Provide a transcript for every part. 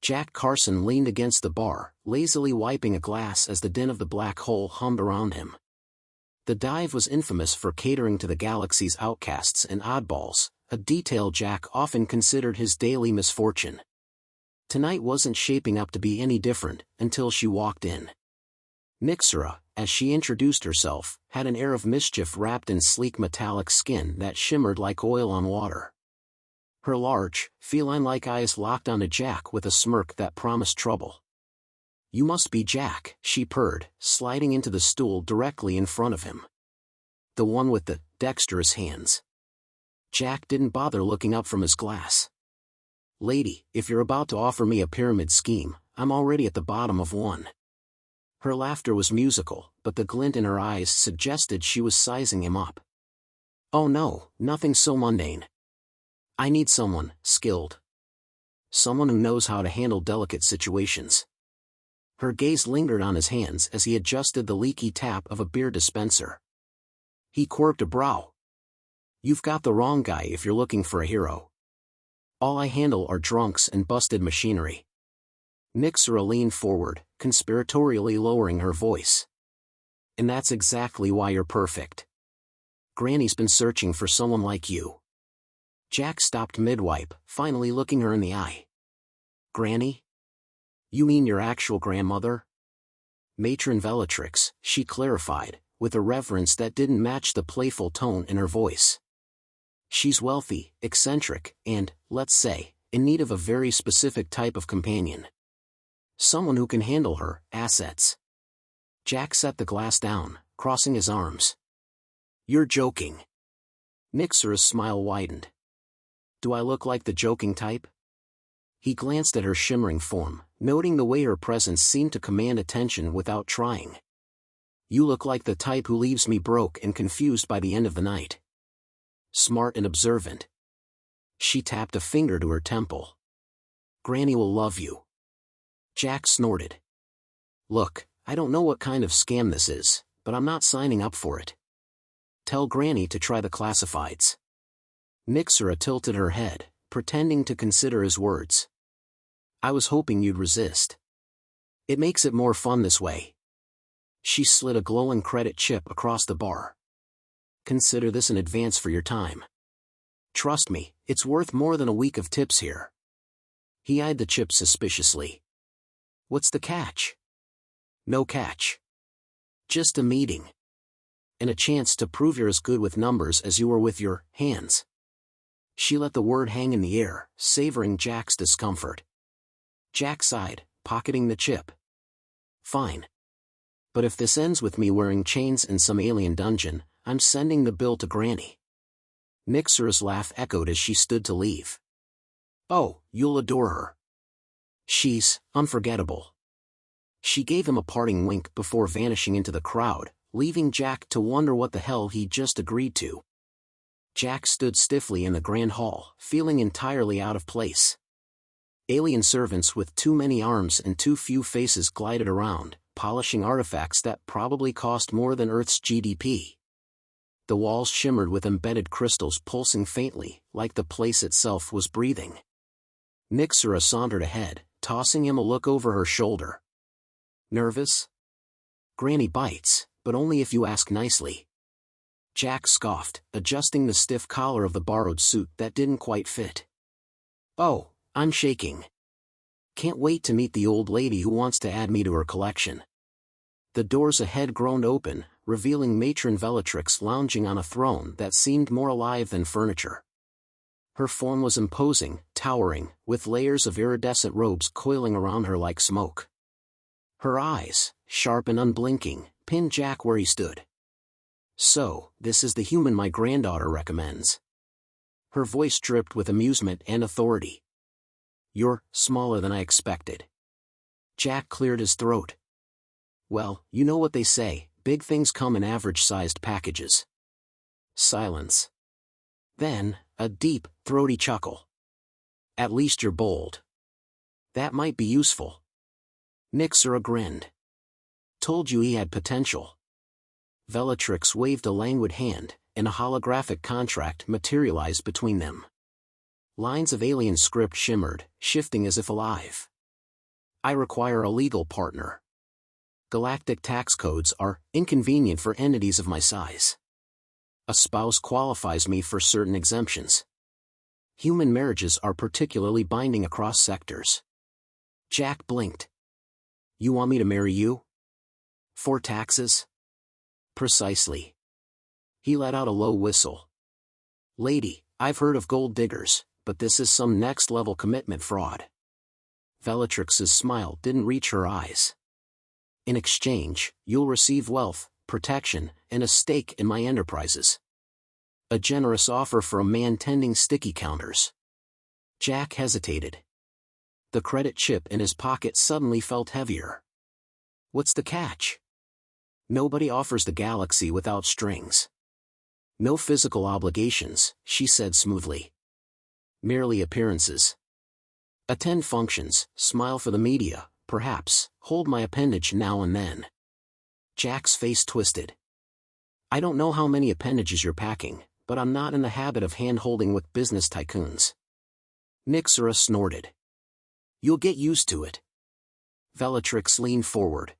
Jack Carson leaned against the bar, lazily wiping a glass as the din of the black hole hummed around him. The dive was infamous for catering to the galaxy's outcasts and oddballs, a detail Jack often considered his daily misfortune. Tonight wasn't shaping up to be any different, until she walked in. Nixera, as she introduced herself, had an air of mischief wrapped in sleek metallic skin that shimmered like oil on water. Her large, feline-like eyes locked onto Jack with a smirk that promised trouble. "You must be Jack," she purred, sliding into the stool directly in front of him. "The one with the dexterous hands." Jack didn't bother looking up from his glass. "Lady, if you're about to offer me a pyramid scheme, I'm already at the bottom of one." Her laughter was musical, but the glint in her eyes suggested she was sizing him up. "Oh no, nothing so mundane. I need someone skilled. Someone who knows how to handle delicate situations." Her gaze lingered on his hands as he adjusted the leaky tap of a beer dispenser. He quirked a brow. "You've got the wrong guy if you're looking for a hero. All I handle are drunks and busted machinery." Nixera leaned forward, conspiratorially lowering her voice. "And that's exactly why you're perfect. Granny's been searching for someone like you." Jack stopped mid-wipe, finally looking her in the eye. "Granny? You mean your actual grandmother?" "Matron Bellatrix," she clarified, with a reverence that didn't match the playful tone in her voice. "She's wealthy, eccentric, and, let's say, in need of a very specific type of companion. Someone who can handle her assets." Jack set the glass down, crossing his arms. "You're joking." Nixera's smile widened. "Do I look like the joking type?" He glanced at her shimmering form, noting the way her presence seemed to command attention without trying. "You look like the type who leaves me broke and confused by the end of the night. Smart and observant." She tapped a finger to her temple. "Granny will love you." Jack snorted. "Look, I don't know what kind of scam this is, but I'm not signing up for it. Tell Granny to try the classifieds." Nixera tilted her head, pretending to consider his words. "I was hoping you'd resist. It makes it more fun this way." She slid a glowing credit chip across the bar. "Consider this an advance for your time. Trust me, it's worth more than a week of tips here." He eyed the chip suspiciously. "What's the catch?" "No catch. Just a meeting. And a chance to prove you're as good with numbers as you were with your hands." She let the word hang in the air, savoring Jack's discomfort. Jack sighed, pocketing the chip. "Fine. But if this ends with me wearing chains in some alien dungeon, I'm sending the bill to Granny." Nixera's laugh echoed as she stood to leave. "Oh, you'll adore her. She's unforgettable." She gave him a parting wink before vanishing into the crowd, leaving Jack to wonder what the hell he'd just agreed to. Jack stood stiffly in the grand hall, feeling entirely out of place. Alien servants with too many arms and too few faces glided around, polishing artifacts that probably cost more than Earth's GDP. The walls shimmered with embedded crystals pulsing faintly, like the place itself was breathing. Nixera sauntered ahead, tossing him a look over her shoulder. "Nervous?" "Granny bites, but only if you ask nicely." Jack scoffed, adjusting the stiff collar of the borrowed suit that didn't quite fit. "Oh, I'm shaking. Can't wait to meet the old lady who wants to add me to her collection." The doors ahead groaned open, revealing Matron Bellatrix lounging on a throne that seemed more alive than furniture. Her form was imposing, towering, with layers of iridescent robes coiling around her like smoke. Her eyes, sharp and unblinking, pinned Jack where he stood. "So, this is the human my granddaughter recommends." Her voice dripped with amusement and authority. "You're smaller than I expected." Jack cleared his throat. "Well, you know what they say, big things come in average-sized packages." Silence. Then, a deep, throaty chuckle. "At least you're bold. That might be useful." Nixera grinned. "Told you he had potential." Bellatrix waved a languid hand, and a holographic contract materialized between them. Lines of alien script shimmered, shifting as if alive. I require a legal partner. Galactic tax codes are inconvenient for entities of my size. A spouse qualifies me for certain exemptions. Human marriages are particularly binding across sectors. Jack blinked. You want me to marry you? For taxes? Precisely. He let out a low whistle. Lady, I've heard of gold diggers, but this is some next-level commitment fraud. Bellatrix's smile didn't reach her eyes. In exchange, you'll receive wealth, protection, and a stake in my enterprises. A generous offer for a man tending sticky counters. Jack hesitated. The credit chip in his pocket suddenly felt heavier. What's the catch? Nobody offers the galaxy without strings. No physical obligations, she said smoothly. Merely appearances. Attend functions, smile for the media, perhaps, hold my appendage now and then. Jack's face twisted. I don't know how many appendages you're packing, but I'm not in the habit of hand-holding with business tycoons. Nixera snorted. You'll get used to it. Bellatrix leaned forward.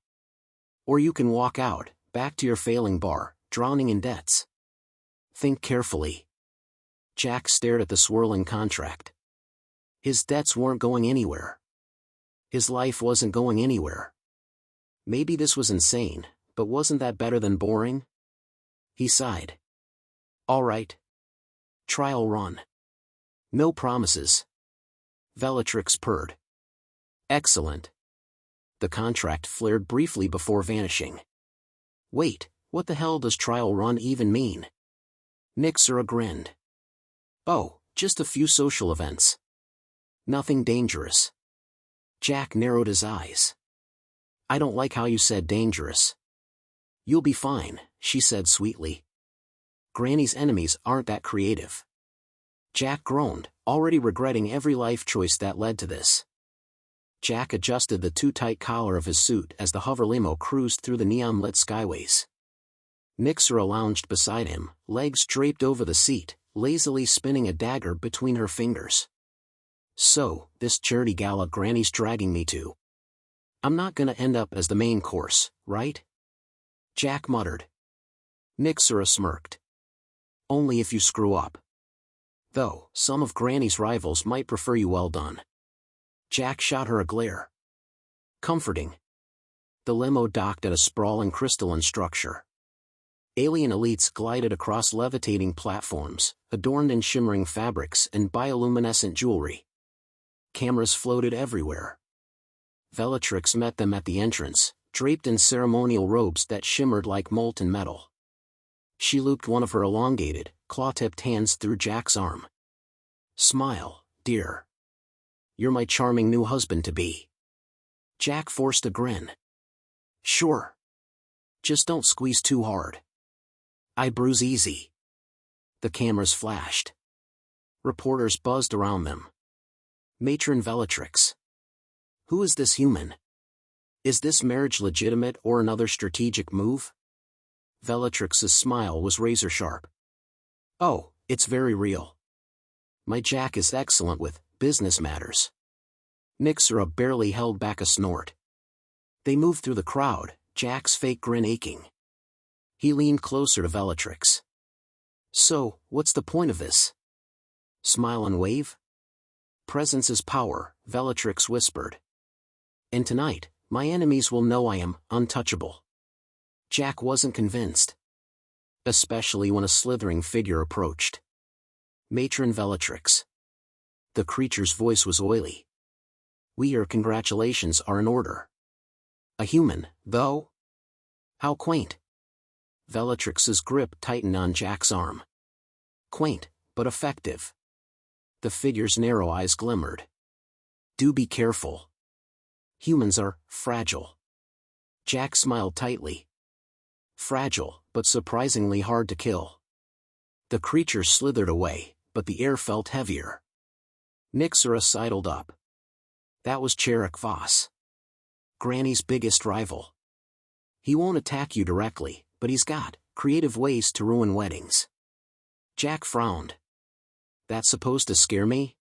Or you can walk out, back to your failing bar, drowning in debts. Think carefully. Jack stared at the swirling contract. His debts weren't going anywhere. His life wasn't going anywhere. Maybe this was insane, but wasn't that better than boring? He sighed. All right. Trial run. No promises. Bellatrix purred. Excellent. The contract flared briefly before vanishing. Wait, what the hell does trial run even mean? Nixera grinned. Oh, just a few social events. Nothing dangerous. Jack narrowed his eyes. I don't like how you said dangerous. You'll be fine, she said sweetly. Granny's enemies aren't that creative. Jack groaned, already regretting every life choice that led to this. Jack adjusted the too-tight collar of his suit as the hover limo cruised through the neon-lit skyways. Nixera lounged beside him, legs draped over the seat, lazily spinning a dagger between her fingers. So, this charity gala Granny's dragging me to. I'm not gonna end up as the main course, right? Jack muttered. Nixera smirked. Only if you screw up. Though, some of Granny's rivals might prefer you well done. Jack shot her a glare. Comforting. The limo docked at a sprawling crystalline structure. Alien elites glided across levitating platforms, adorned in shimmering fabrics and bioluminescent jewelry. Cameras floated everywhere. Bellatrix met them at the entrance, draped in ceremonial robes that shimmered like molten metal. She looped one of her elongated, claw-tipped hands through Jack's arm. Smile, dear. You're my charming new husband-to-be. Jack forced a grin. Sure. Just don't squeeze too hard. I bruise easy. The cameras flashed. Reporters buzzed around them. Matron Bellatrix. Who is this human? Is this marriage legitimate or another strategic move? Bellatrix's smile was razor-sharp. Oh, it's very real. My Jack is excellent with business matters. Nixera barely held back a snort. They moved through the crowd, Jack's fake grin aching. He leaned closer to Bellatrix. So, what's the point of this? Smile and wave? Presence is power, Bellatrix whispered. And tonight, my enemies will know I am untouchable. Jack wasn't convinced. Especially when a slithering figure approached. Matron Bellatrix. The creature's voice was oily. Your congratulations are in order. A human, though? How quaint. Bellatrix's grip tightened on Jack's arm. Quaint, but effective. The figure's narrow eyes glimmered. Do be careful. Humans are fragile. Jack smiled tightly. Fragile, but surprisingly hard to kill. The creature slithered away, but the air felt heavier. Nixera sidled up. That was Cherrick Voss. Granny's biggest rival. He won't attack you directly, but he's got creative ways to ruin weddings. Jack frowned. That's supposed to scare me?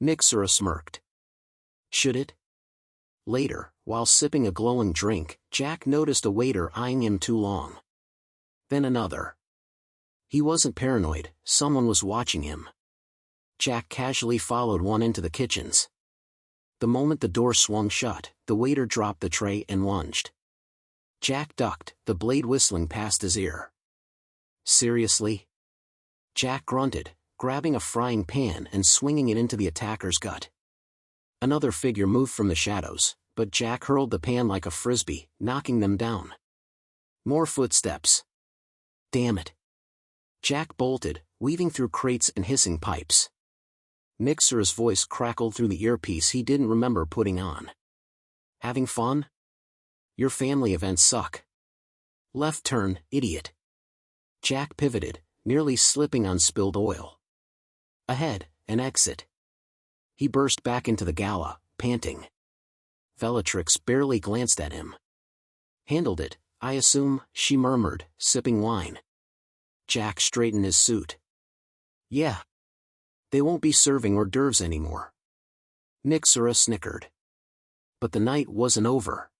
Nixera smirked. Should it? Later, while sipping a glowing drink, Jack noticed a waiter eyeing him too long. Then another. He wasn't paranoid, someone was watching him. Jack casually followed one into the kitchens. The moment the door swung shut, the waiter dropped the tray and lunged. Jack ducked, the blade whistling past his ear. Seriously? Jack grunted, grabbing a frying pan and swinging it into the attacker's gut. Another figure moved from the shadows, but Jack hurled the pan like a frisbee, knocking them down. More footsteps. Damn it. Jack bolted, weaving through crates and hissing pipes. Nixera's voice crackled through the earpiece he didn't remember putting on. Having fun? Your family events suck. Left turn, idiot. Jack pivoted, nearly slipping on spilled oil. Ahead, an exit. He burst back into the gala, panting. Bellatrix barely glanced at him. Handled it, I assume, she murmured, sipping wine. Jack straightened his suit. Yeah. They won't be serving hors d'oeuvres anymore. Nixera snickered. But the night wasn't over.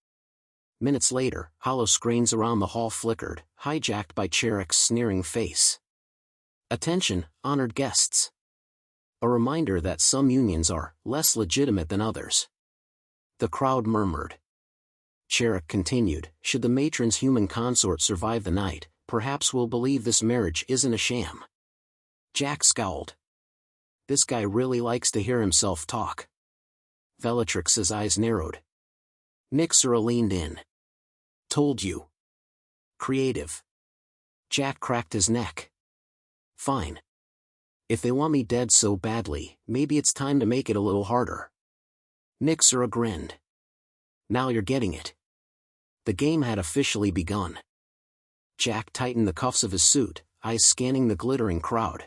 Minutes later, hollow screens around the hall flickered, hijacked by Cherek's sneering face. Attention, honored guests. A reminder that some unions are less legitimate than others. The crowd murmured. Cherek continued, should the matron's human consort survive the night, perhaps we'll believe this marriage isn't a sham. Jack scowled. This guy really likes to hear himself talk. Bellatrix's eyes narrowed. Nixera leaned in. Told you. Creative. Jack cracked his neck. Fine. If they want me dead so badly, maybe it's time to make it a little harder. Nixera grinned. Now you're getting it. The game had officially begun. Jack tightened the cuffs of his suit, eyes scanning the glittering crowd.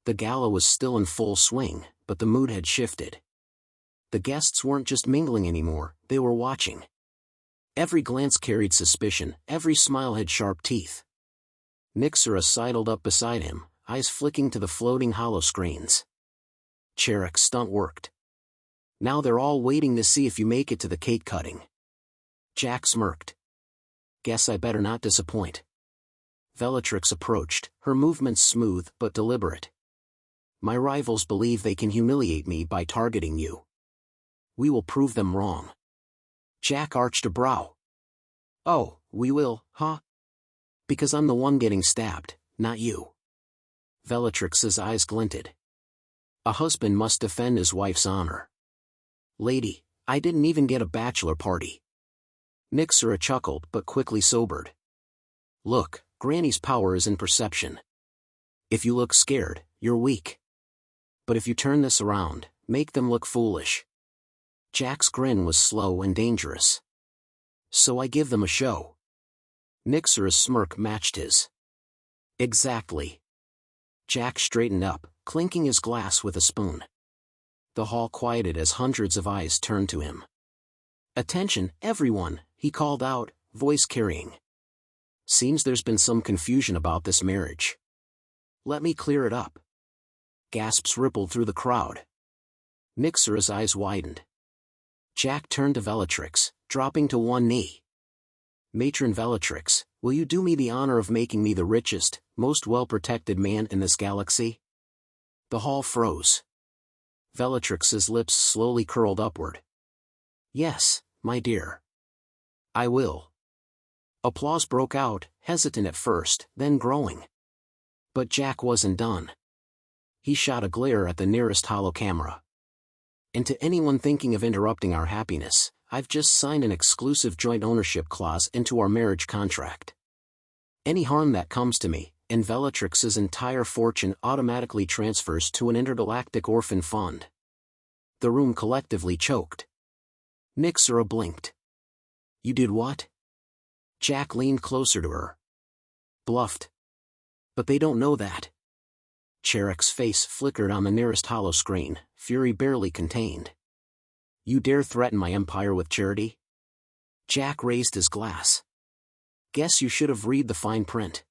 The gala was still in full swing, but the mood had shifted. The guests weren't just mingling anymore, they were watching. Every glance carried suspicion, every smile had sharp teeth. Nixera sidled up beside him, eyes flicking to the floating hollow screens. Cherek's stunt worked. Now they're all waiting to see if you make it to the cake cutting. Jack smirked. Guess I better not disappoint. Bellatrix approached, her movements smooth but deliberate. My rivals believe they can humiliate me by targeting you. We will prove them wrong. Jack arched a brow. Oh, we will, huh? Because I'm the one getting stabbed, not you. Bellatrix's eyes glinted. A husband must defend his wife's honor. Lady, I didn't even get a bachelor party. Nixera chuckled but quickly sobered. Look, Granny's power is in perception. If you look scared, you're weak. But if you turn this around, make them look foolish. Jack's grin was slow and dangerous. So I give them a show. Nixera's smirk matched his. Exactly. Jack straightened up, clinking his glass with a spoon. The hall quieted as hundreds of eyes turned to him. Attention, everyone, he called out, voice carrying. Seems there's been some confusion about this marriage. Let me clear it up. Gasps rippled through the crowd. Nixera's eyes widened. Jack turned to Bellatrix, dropping to one knee. Matron Bellatrix, will you do me the honor of making me the richest, most well-protected man in this galaxy? The hall froze. Bellatrix's lips slowly curled upward. Yes, my dear. I will. Applause broke out, hesitant at first, then growing. But Jack wasn't done. He shot a glare at the nearest hollow camera. And to anyone thinking of interrupting our happiness, I've just signed an exclusive joint ownership clause into our marriage contract. Any harm that comes to me, and Bellatrix's entire fortune automatically transfers to an intergalactic orphan fund. The room collectively choked. Nixera blinked. You did what? Jack leaned closer to her. Bluffed. But they don't know that. Cherek's face flickered on the nearest hollow screen, fury barely contained. You dare threaten my empire with charity? Jack raised his glass. Guess you should have read the fine print.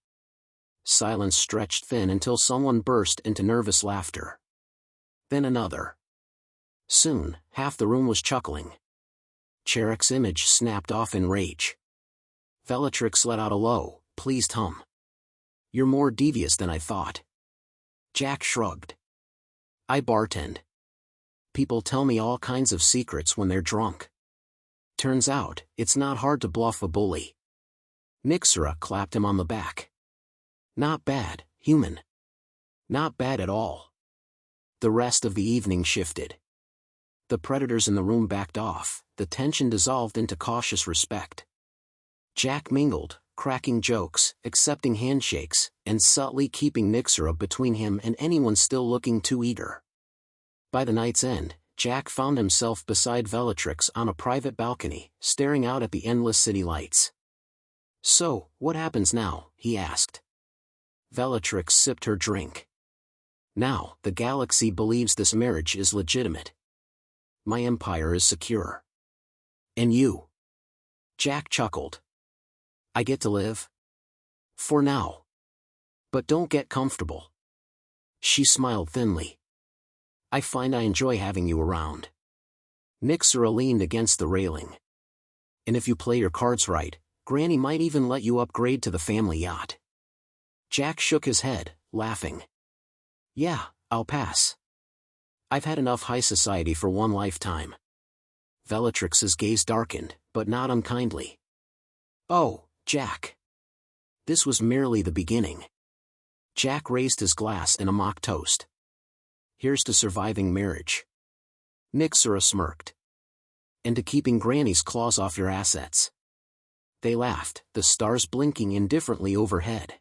Silence stretched thin until someone burst into nervous laughter. Then another. Soon, half the room was chuckling. Cherek's image snapped off in rage. Bellatrix let out a low, pleased hum. You're more devious than I thought. Jack shrugged. I bartend. People tell me all kinds of secrets when they're drunk. Turns out, it's not hard to bluff a bully. Nyxera clapped him on the back. Not bad, human. Not bad at all. The rest of the evening shifted. The predators in the room backed off, the tension dissolved into cautious respect. Jack mingled, cracking jokes, accepting handshakes, and subtly keeping Nyxera between him and anyone still looking too eager. By the night's end, Jack found himself beside Bellatrix on a private balcony, staring out at the endless city lights. So, what happens now? He asked. Bellatrix sipped her drink. Now, the galaxy believes this marriage is legitimate. My empire is secure. And you? Jack chuckled. I get to live? For now. But don't get comfortable. She smiled thinly. I find I enjoy having you around. Nyxera leaned against the railing. And if you play your cards right, Granny might even let you upgrade to the family yacht. Jack shook his head, laughing. Yeah, I'll pass. I've had enough high society for one lifetime. Bellatrix's gaze darkened, but not unkindly. Oh, Jack. This was merely the beginning. Jack raised his glass in a mock toast. Here's to surviving marriage. Nyxera smirked. And to keeping Granny's claws off your assets. They laughed, the stars blinking indifferently overhead.